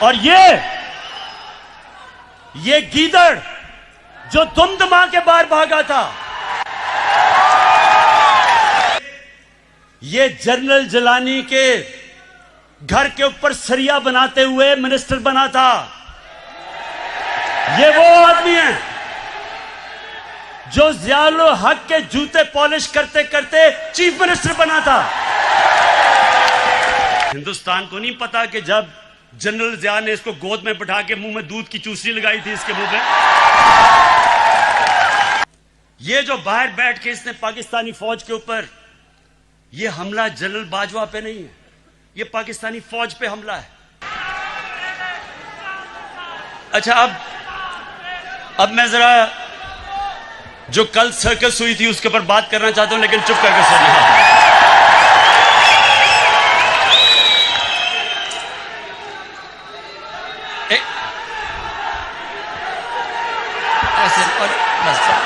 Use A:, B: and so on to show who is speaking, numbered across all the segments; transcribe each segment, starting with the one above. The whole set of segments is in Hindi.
A: और ये गीदड़ जो दुमदमा के बाहर भागा था, ये जनरल जिलानी के घर के ऊपर सरिया बनाते हुए मिनिस्टर बना था। ये वो आदमी है जो ज़ियाउल हक के जूते पॉलिश करते करते चीफ मिनिस्टर बना था। हिंदुस्तान को नहीं पता कि जब जनरल ज़िया ने इसको गोद में बिठा के मुंह में दूध की चूसनी लगाई थी इसके मुंह में, ये जो बाहर बैठ के इसने पाकिस्तानी फौज के ऊपर ये हमला जनरल बाजवा पे नहीं है, ये पाकिस्तानी फौज पे हमला है। अच्छा, अब मैं जरा जो कल सर्कस हुई थी उसके ऊपर बात करना चाहता हूं, लेकिन चुप करके सुनिए।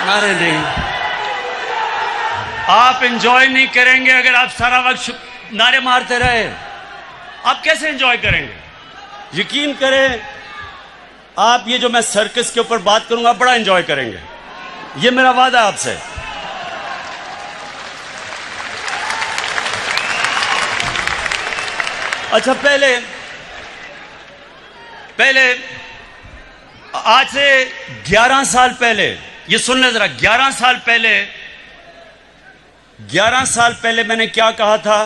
A: नारे नहीं, आप एंजॉय नहीं करेंगे अगर आप सारा वक्त नारे मारते रहे। आप कैसे एंजॉय करेंगे? यकीन करें, आप ये जो मैं सर्कस के ऊपर बात करूंगा बड़ा एंजॉय करेंगे, ये मेरा वादा है आपसे। अच्छा, पहले आज से 11 साल पहले, ये सुन ले जरा, 11 साल पहले मैंने क्या कहा था,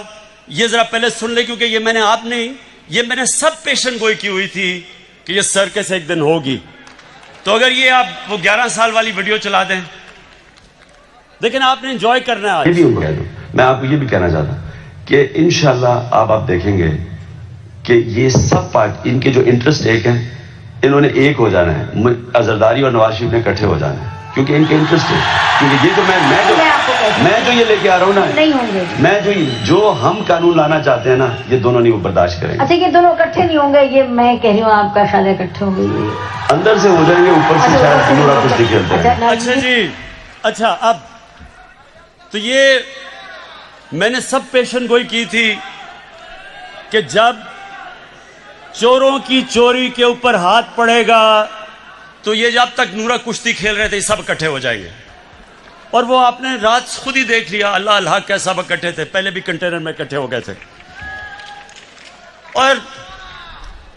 A: ये जरा पहले सुन ले, क्योंकि ये मैंने आप नहीं, ये मैंने सब पेशन गोई की हुई थी कि ये सर्कस एक दिन होगी। तो अगर ये आप वो 11 साल वाली वीडियो चला दें, लेकिन आपने एंजॉय करना है आज।
B: मैं आपको ये भी कहना चाहता कि इंशाल्लाह आप देखेंगे कि ये सब पार्ट, इनके जो इंटरेस्ट एक है, इन्होंने एक हो जाना है। जरदारी और नवाज शरीफ ने इकट्ठे हो जाना है, क्योंकि इनके इंटरेस्ट है। क्योंकि ये जो मैं जो ये लेके आ रहा हूँ ना,
C: नहीं होंगे,
B: मैं जो हम कानून लाना चाहते हैं ना, ये दोनों नहीं वो बर्दाश्त करेंगे।
C: अच्छा, ये दोनों इकट्ठे नहीं होंगे, ये मैं कह रही हूँ आपका शायद इकट्ठे होंगे,
B: अंदर से हो जाएंगे, ऊपर से शायद पूरा कुछ निकलता है।
A: अच्छा जी, अच्छा, अब तो ये मैंने सब पेशन गोई की थी कि जब चोरों की चोरी के ऊपर हाथ पड़ेगा तो ये जब तक नूरा कुश्ती खेल रहे थे सब इकट्ठे हो जाएंगे। और वो आपने रात खुद ही देख लिया, अल्लाह अल्लाह कैसा सब इकट्ठे थे, पहले भी कंटेनर में इकट्ठे हो गए थे। और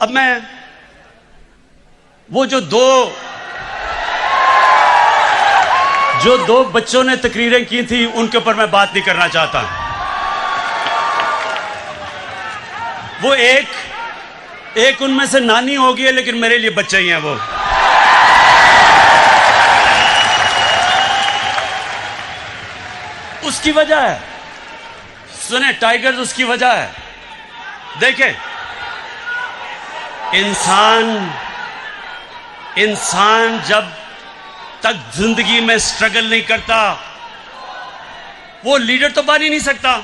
A: अब मैं वो जो दो बच्चों ने तकरीरें की थी उनके ऊपर मैं बात नहीं करना चाहता। वो एक उनमें से नानी होगी है, लेकिन मेरे लिए बच्चे ही हैं वो। उसकी वजह है, सुने टाइगर्स, उसकी वजह है। देखें, इंसान जब तक जिंदगी में स्ट्रगल नहीं करता वो लीडर तो बन ही नहीं सकता।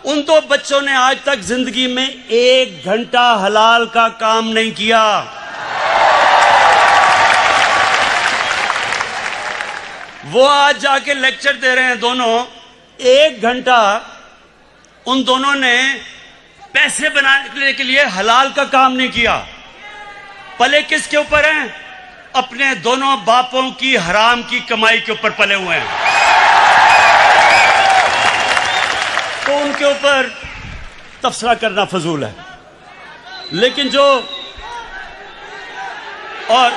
A: उन दो बच्चों ने आज तक जिंदगी में 1 घंटा हलाल का काम नहीं किया। वो आज जाके लेक्चर दे रहे हैं दोनों, 1 घंटा उन दोनों ने पैसे बनाने के लिए हलाल का काम नहीं किया। पले किसके ऊपर हैं? अपने दोनों बापों की हराम की कमाई के ऊपर पले हुए हैं। तो उनके ऊपर तबसरा करना फजूल है। लेकिन जो और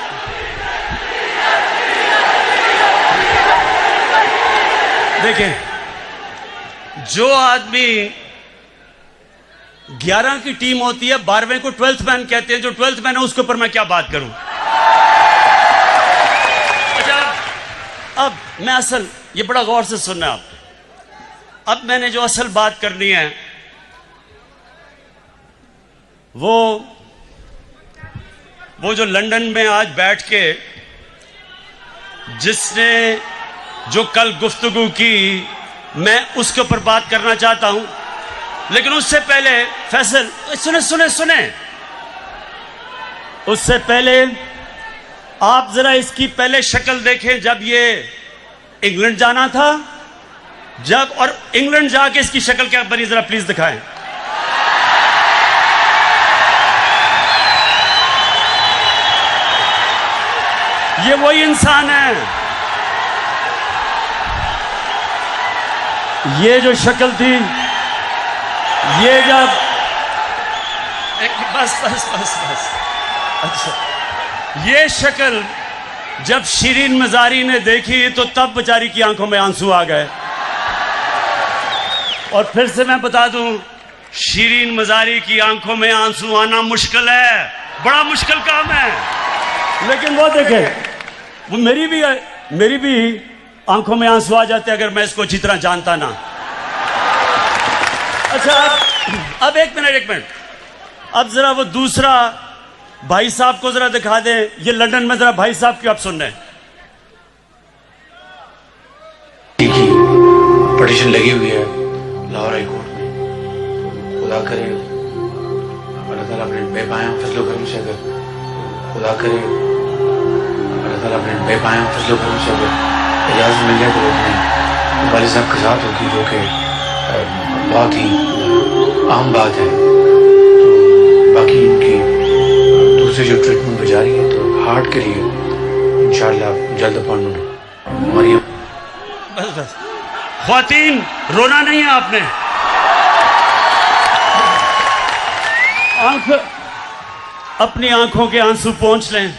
A: देखें, जो आदमी 11 की टीम होती है, 12वें को 12th मैन कहते हैं, जो 12th मैन है उसके ऊपर मैं क्या बात करूं। अच्छा, अब मैं असल, ये बड़ा गौर से सुनना आप, अब मैंने जो असल बात करनी है वो जो लंदन में आज बैठ के जिसने जो कल गुफ्तगू की, मैं उसके ऊपर बात करना चाहता हूं। लेकिन उससे पहले फैसल, सुने उससे पहले आप जरा इसकी पहले शक्ल देखें। जब ये इंग्लैंड जाना था, जब और इंग्लैंड जाके इसकी शक्ल क्या बनी, जरा प्लीज दिखाएं। ये वही इंसान है। ये जो शक्ल थी, ये जब बस बस बस बस अच्छा, ये शक्ल जब शिरीन मजारी ने देखी तो तब बेचारी की आंखों में आंसू आ गए। और फिर से मैं बता दूं, शिरीन मजारी की आंखों में आंसू आना मुश्किल है, बड़ा मुश्किल काम है। लेकिन वो देखे, वो मेरी भी आंखों में आंसू आ जाते अगर मैं इसको अच्छी तरह जानता ना। अच्छा, अब एक मिनट, अब जरा वो दूसरा भाई साहब को जरा दिखा दें। ये लंदन में जरा भाई साहब की आप सुन रहे हैं।
D: पिटीशन लगी हुई है लाहौर हाई कोर्ट में। खुदा करे अल्लाह ताला अपने बेपाया फजलो करम से, अगर खुदा करे अल्लाह ताला अपने बेपाया फजलो करम से अगर इजाज़त मिल जाए तो अपने वालिद साहब के साथ होगी, जो कि बहुत ही आम बात है। तो बाकी इनकी दूसरी जो ट्रीटमेंट पे जा रही है तो हार्ट के लिए इंशाल्लाह जल्द अपॉइंटमेंट मरियम।
A: बस बस ख्वातीन, रोना नहीं है आपने। अपनी आंखों के आंसू पोंछ लें।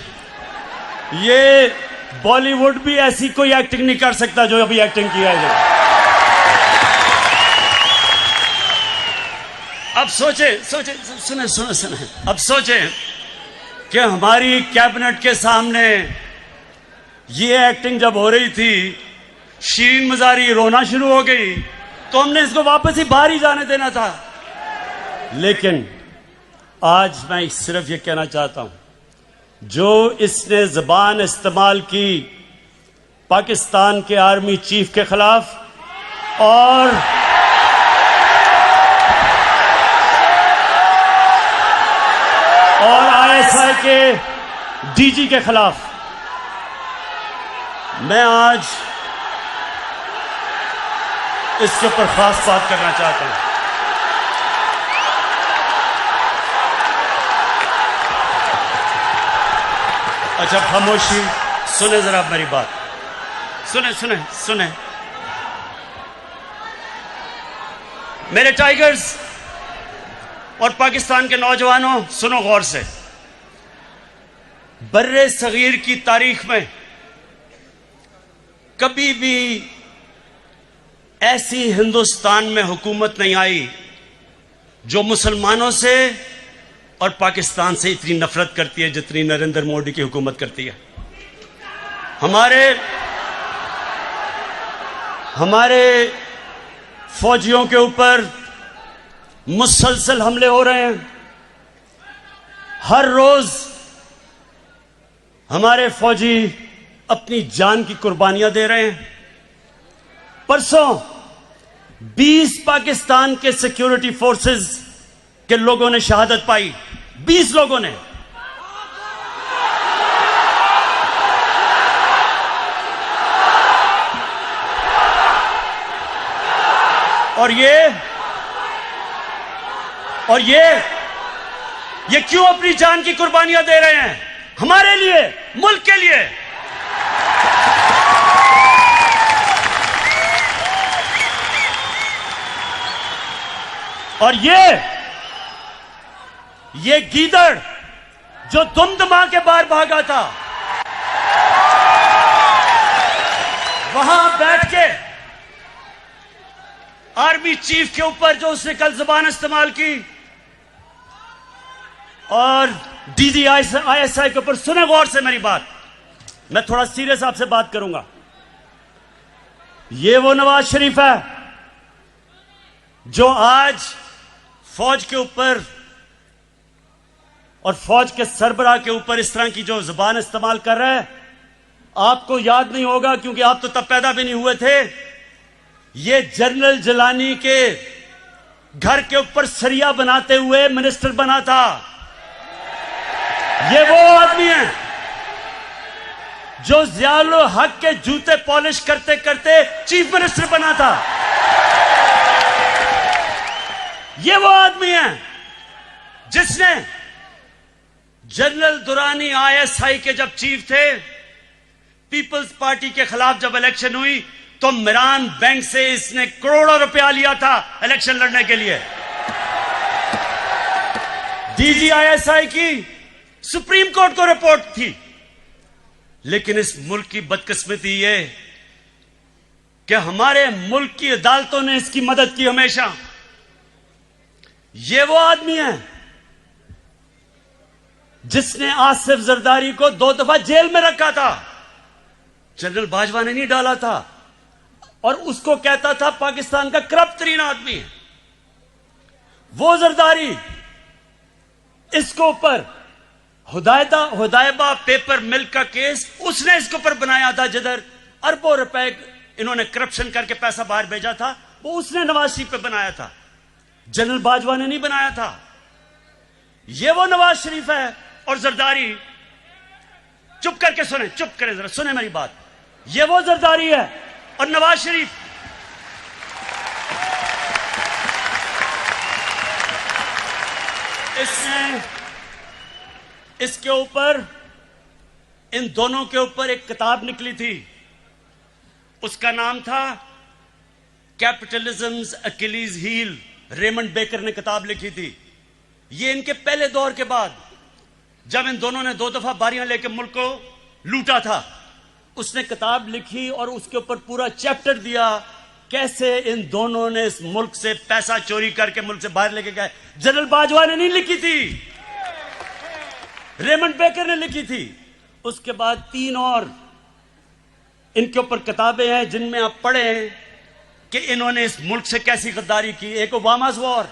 A: ये बॉलीवुड भी ऐसी कोई एक्टिंग नहीं कर सकता जो अभी एक्टिंग किया है। अब सोचे सुने, अब सोचे कि हमारी कैबिनेट के सामने ये एक्टिंग जब हो रही थी, शीरीन मजारी रोना शुरू हो गई, तो हमने इसको वापस ही बाहर ही जाने देना था। लेकिन आज मैं सिर्फ ये कहना चाहता हूं, जो इसने ज़बान इस्तेमाल की पाकिस्तान के आर्मी चीफ के खिलाफ और आईएसआई के डीजी के खिलाफ, मैं आज इसके ऊपर खास बात करना चाहता हूं। अच्छा, खामोशी, सुने जरा मेरी बात, सुने मेरे टाइगर्स और पाकिस्तान के नौजवानों, सुनो गौर से। बर्रे सगीर की तारीख में कभी भी ऐसी हिंदुस्तान में हुकूमत नहीं आई जो मुसलमानों से और पाकिस्तान से इतनी नफरत करती है जितनी नरेंद्र मोदी की हुकूमत करती है। हमारे फौजियों के ऊपर मुसलसल हमले हो रहे हैं। हर रोज हमारे फौजी अपनी जान की कुर्बानियां दे रहे हैं। परसों 20 पाकिस्तान के सिक्योरिटी फोर्सेस के लोगों ने शहादत पाई, 20 लोगों ने। और ये क्यों अपनी जान की कुर्बानियां दे रहे हैं? हमारे लिए, मुल्क के लिए। और ये गीदड़ जो दुमदमा के बाहर भागा था, वहां बैठ के आर्मी चीफ के ऊपर जो उसने कल जुबान इस्तेमाल की, और डीजी आईएसआई के ऊपर, सुने गौर से मेरी बात, मैं थोड़ा सीरियस आपसे बात करूंगा। ये वो नवाज शरीफ है जो आज फौज के ऊपर और फौज के सरबराह के ऊपर इस तरह की जो जुबान इस्तेमाल कर रहा है। आपको याद नहीं होगा क्योंकि आप तो तब पैदा भी नहीं हुए थे। ये जनरल जिलानी के घर के ऊपर सरिया बनाते हुए मिनिस्टर बना था। ये वो आदमी है जो ज़ियाउल हक के जूते पॉलिश करते करते चीफ मिनिस्टर बना था। ये वो आदमी है जिसने जनरल दुरानी आईएसआई के जब चीफ थे पीपल्स पार्टी के खिलाफ जब इलेक्शन हुई तो मिरान बैंक से इसने करोड़ों रुपया लिया था इलेक्शन लड़ने के लिए। DGISI की सुप्रीम कोर्ट को रिपोर्ट थी। लेकिन इस मुल्क की बदकिस्मती ये कि हमारे मुल्क की अदालतों ने इसकी मदद की हमेशा। ये वो आदमी है जिसने आसिफ जरदारी को 2 दफा जेल में रखा था। जनरल बाजवा ने नहीं डाला था और उसको कहता था पाकिस्तान का करप्ट तरीन आदमी है वो जरदारी। इसको ऊपर हुदायबा पेपर मिल का केस उसने इसके ऊपर बनाया था, जिधर अरबों रुपए इन्होंने करप्शन करके पैसा बाहर भेजा था, वो उसने नवाज शरीफ पे बनाया था। जनरल बाजवा ने नहीं बनाया था। ये वो नवाज शरीफ है और जरदारी, चुप करके सुने, चुप करें जरा, सुने मेरी बात। ये वो जरदारी है और नवाज शरीफ इसने इसके ऊपर, इन दोनों के ऊपर एक किताब निकली थी, उसका नाम था कैपिटलिज्म्स अकिलीज हील। रेमंड बेकर ने किताब लिखी थी। ये इनके पहले दौर के बाद जब इन दोनों ने 2 दफा बारियां लेकर मुल्क को लूटा था, उसने किताब लिखी और उसके ऊपर पूरा चैप्टर दिया कैसे इन दोनों ने इस मुल्क से पैसा चोरी करके मुल्क से बाहर लेके गए। जनरल बाजवा ने नहीं लिखी थी, रेमंड बेकर ने लिखी थी। उसके बाद 3 और इनके ऊपर किताबें हैं जिनमें आप पढ़ें कि इन्होंने इस मुल्क से कैसी गद्दारी की। एक ओबामा's वॉर,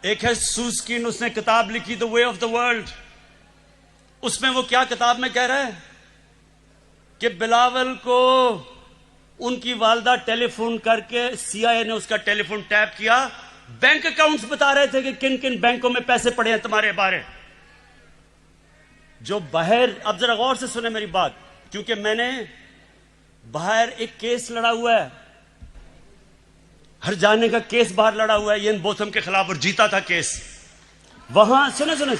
A: एक है सूस्किन, उसने किताब लिखी the way of the world. उसमें वो क्या किताब में कह रहा है कि बिलावल को उनकी वालदा टेलीफोन करके CIA ने उसका टेलीफोन टैप किया, बैंक अकाउंट्स बता रहे थे कि किन किन बैंकों में पैसे पड़े हैं तुम्हारे बारे। जो बाहर, अब जरा गौर से सुने मेरी बात, क्योंकि मैंने बाहर एक केस लड़ा हुआ है, हर जाने का केस बाहर लड़ा हुआ है ये इन बोथम के खिलाफ, और जीता था केस। वहां सुने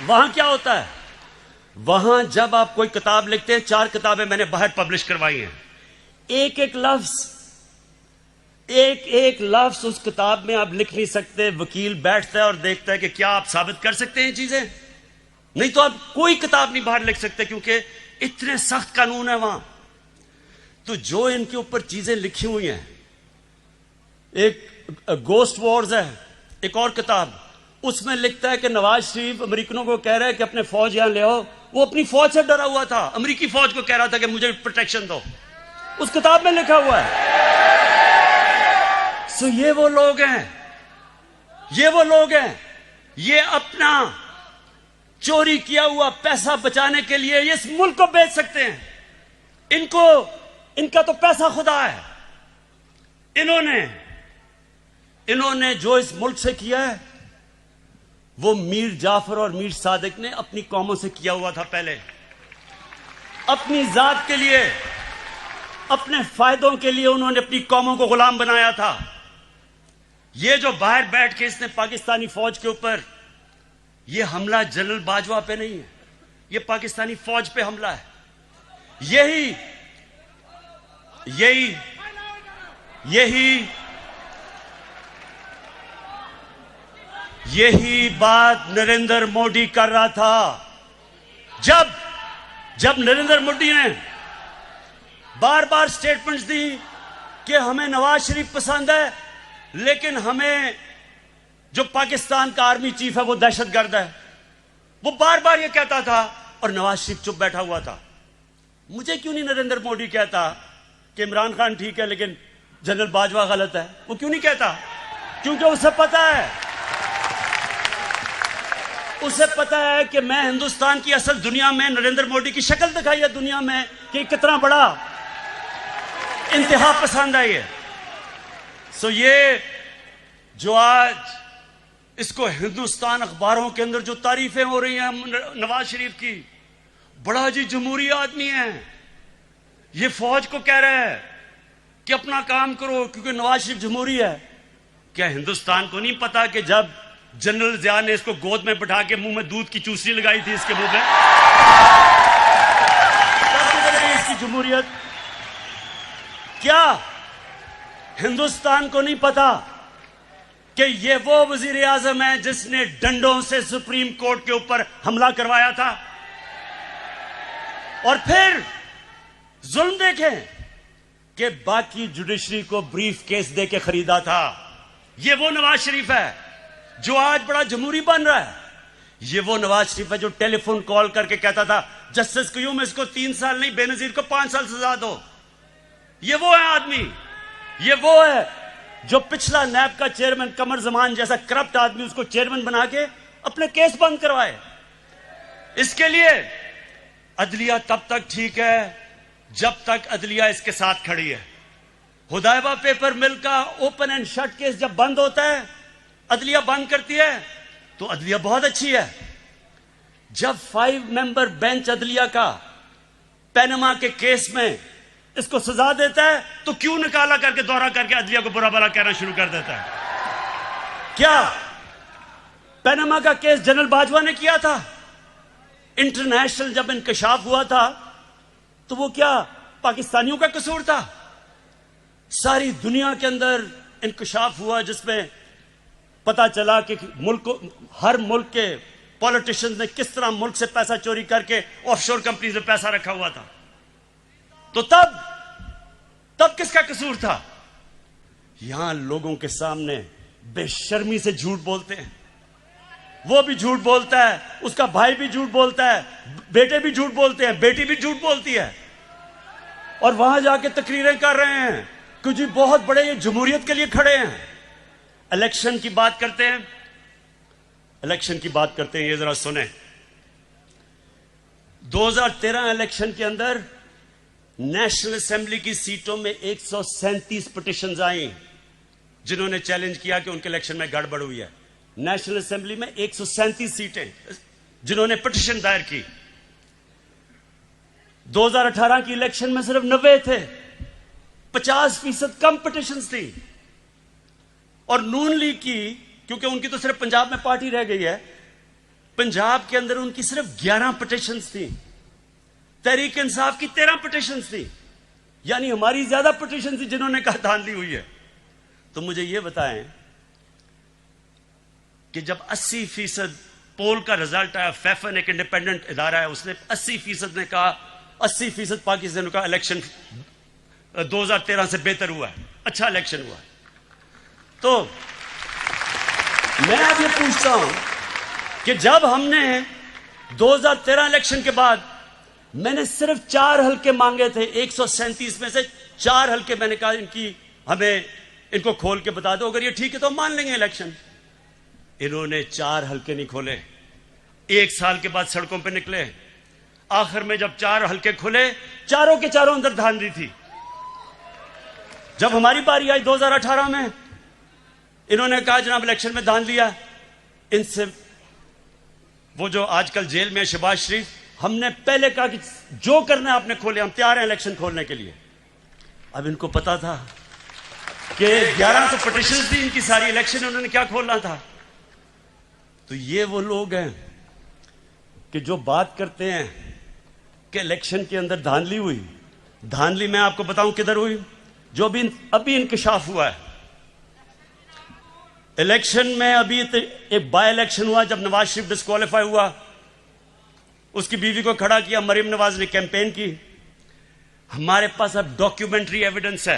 A: वहां क्या होता है, वहां जब आप कोई किताब लिखते हैं, 4 किताबें मैंने बाहर पब्लिश करवाई हैं, एक एक लफ्ज उस किताब में आप लिख नहीं सकते। वकील बैठता है और देखता है कि क्या आप साबित कर सकते हैं चीजें, नहीं तो आप कोई किताब नहीं बाहर लिख सकते, क्योंकि इतने सख्त कानून है वहां। तो जो इनके ऊपर चीजें लिखी हुई हैं, एक गोस्ट वॉर्स है, एक और किताब, उसमें लिखता है कि नवाज शरीफ अमेरिकनों को कह रहा है कि अपने फौज यहां ले आओ। वो अपनी फौज से डरा हुआ था, अमेरिकी फौज को कह रहा था कि मुझे प्रोटेक्शन दो। उस किताब में लिखा हुआ है। सो ये वो लोग हैं, ये अपना चोरी किया हुआ पैसा बचाने के लिए ये इस मुल्क को बेच सकते हैं। इनका तो पैसा खुदा है। इन्होंने जो इस मुल्क से किया है वो मीर जाफर और मीर सादिक ने अपनी कौमों से किया हुआ था। पहले अपनी जात के लिए, अपने फायदों के लिए उन्होंने अपनी कौमों को गुलाम बनाया था। ये जो बाहर बैठ के इसने पाकिस्तानी फौज के ऊपर, ये हमला जनरल बाजवा पे नहीं है, ये पाकिस्तानी फौज पे हमला है। यही बात नरेंद्र मोदी कर रहा था। जब नरेंद्र मोदी ने बार बार स्टेटमेंट्स दी कि हमें नवाज शरीफ पसंद है, लेकिन हमें जो पाकिस्तान का आर्मी चीफ है वो दहशतगर्द है, वो बार बार ये कहता था और नवाज शरीफ चुप बैठा हुआ था। मुझे क्यों नहीं नरेंद्र मोदी कहता कि इमरान खान ठीक है लेकिन जनरल बाजवा गलत है? वो क्यों नहीं कहता? क्योंकि उसे पता है कि मैं हिंदुस्तान की असल दुनिया में नरेंद्र मोदी की शक्ल दिखाई है दुनिया में कि कितना बड़ा इंतहा पसंद है ये। सो ये जो आज इसको हिंदुस्तान अखबारों के अंदर जो तारीफें हो रही हैं नवाज शरीफ की, बड़ा जी जमहूरी आदमी है, ये फौज को कह रहा है कि अपना काम करो क्योंकि नवाज शरीफ जमहूरी है। क्या हिंदुस्तान को नहीं पता कि जब जनरल जिया ने इसको गोद में बिठा के मुंह में दूध की चूसनी लगाई थी इसके मुंह में। इसकी जमहूरियत क्या हिंदुस्तान को नहीं पता कि ये वो वजीर आजम है जिसने डंडों से सुप्रीम कोर्ट के ऊपर हमला करवाया था? और फिर जुल्म देखें कि बाकी जुडिशरी को ब्रीफ केस दे के खरीदा था। ये वो नवाज शरीफ है जो आज बड़ा जमहूरी बन रहा है। ये वो नवाज शरीफ है जो टेलीफोन कॉल करके कहता था जस्टिस क्यूम इसको 3 साल नहीं बेनजीर को 5 साल सजा दो। ये वो है आदमी, ये वो है जो पिछला नैब का चेयरमैन कमर जमान जैसा करप्ट आदमी उसको चेयरमैन बना के अपने केस बंद करवाए। इसके लिए अदलिया तब तक ठीक है जब तक अदलिया इसके साथ खड़ी है। हुदैबा पेपर मिल का ओपन एंड शट केस जब बंद होता है, अदलिया बंद करती है, तो अदलिया बहुत अच्छी है। जब 5 मेंबर बेंच अदलिया का पैनमा के केस में इसको सजा देता है तो क्यों निकाला करके दौरा करके अदलिया को बुरा भला कहना शुरू कर देता है? क्या पैनमा का केस जनरल बाजवा ने किया था? इंटरनेशनल जब इंकशाफ हुआ था तो वो क्या पाकिस्तानियों का कसूर था? सारी दुनिया के अंदर इंकशाफ हुआ जिसमें पता चला कि हर मुल्क के पॉलिटिशियंस ने किस तरह मुल्क से पैसा चोरी करके ऑफशोर कंपनीज में पैसा रखा हुआ था। तो तब किसका कसूर था? यहां लोगों के सामने बेशर्मी से झूठ बोलते हैं। वो भी झूठ बोलता है, उसका भाई भी झूठ बोलता है, बेटे भी झूठ बोलते हैं, बेटी भी झूठ बोलती है, और वहां जाके तकरीरें कर रहे हैं कि जी बहुत बड़े ये जमहूरियत के लिए खड़े हैं। इलेक्शन की बात करते हैं, इलेक्शन की बात करते हैं, ये जरा सुने। 2013 इलेक्शन के अंदर नेशनल असेंबली की सीटों में 137 पिटिशंस आई जिन्होंने चैलेंज किया कि उनके इलेक्शन में गड़बड़ हुई है। नेशनल असेंबली में 137 सीटें जिन्होंने पिटिशन दायर की। 2018 की इलेक्शन में सिर्फ 90 थे, 50% कम पिटिशंस थी। और नून लीग की, क्योंकि उनकी तो सिर्फ पंजाब में पार्टी रह गई है, पंजाब के अंदर उनकी सिर्फ 11 पिटिशंस थी। तहरीक इंसाफ की 13 पिटिशंस थी, यानी हमारी ज्यादा पिटिशन थी जिन्होंने कहा धांधली हुई है। तो मुझे यह बताएं कि जब 80% पोल का रिजल्ट आया, फैफन एक इंडिपेंडेंट इदारा है, उसने 80% ने कहा 80% पाकिस्तान का इलेक्शन 2013 से बेहतर हुआ है, अच्छा इलेक्शन हुआ है। तो मैं अब ये पूछता हूं कि जब हमने 2013 इलेक्शन के बाद मैंने सिर्फ 4 हल्के मांगे थे, 137 में से 4 हल्के मैंने कहा इनको खोल के बता दो, अगर ये ठीक है तो मान लेंगे इलेक्शन। इन्होंने 4 हल्के नहीं खोले, 1 साल के बाद सड़कों पे निकले। आखिर में जब 4 हल्के खुले, चारों के चारों अंदर धांधली थी। जब हमारी बारी आई 2018 में, इन्होंने कहा जनाब इलेक्शन में धांधली लिया। इनसे वो जो आजकल जेल में शहबाज शरीफ, हमने पहले कहा कि जो करना है आपने खोले, हम तैयार हैं इलेक्शन खोलने के लिए। अब इनको पता था कि 1100 पिटिशन थी इनकी सारी, इलेक्शन उन्होंने क्या खोलना था। तो ये वो लोग हैं कि जो बात करते हैं कि इलेक्शन के अंदर धांधली हुई। धांधली मैं आपको बताऊं किधर हुई, जो अभी इंकशाफ हुआ है। इलेक्शन में अभी एक बाय इलेक्शन हुआ जब नवाज शरीफ डिस्क्वालीफाई हुआ, उसकी बीवी को खड़ा किया, मरीम नवाज ने कैंपेन की। हमारे पास अब डॉक्यूमेंट्री एविडेंस है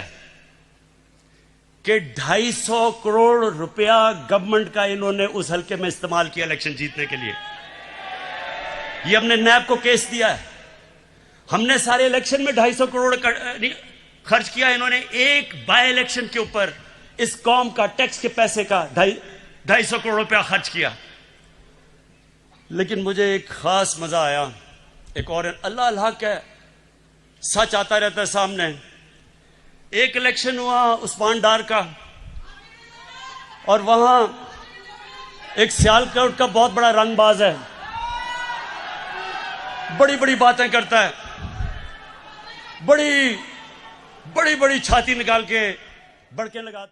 A: कि 250 करोड़ रुपया गवर्नमेंट का इन्होंने उस हल्के में इस्तेमाल किया इलेक्शन जीतने के लिए। ये हमने नैब को केस दिया है। हमने सारे इलेक्शन में 250 करोड़ खर्च किया, इन्होंने एक बाय इलेक्शन के ऊपर इस कौम का टैक्स के पैसे का 250 करोड़ रुपया खर्च किया। लेकिन मुझे एक खास मजा आया, एक और अल्लाह अल्लाह का सच आता रहता है सामने। एक इलेक्शन हुआ उस्मान डार का, और वहां एक सियालकोट का बहुत बड़ा रंगबाज है, बड़ी बड़ी बातें करता है, बड़ी बड़ी छाती निकाल के बड़के लगाता है।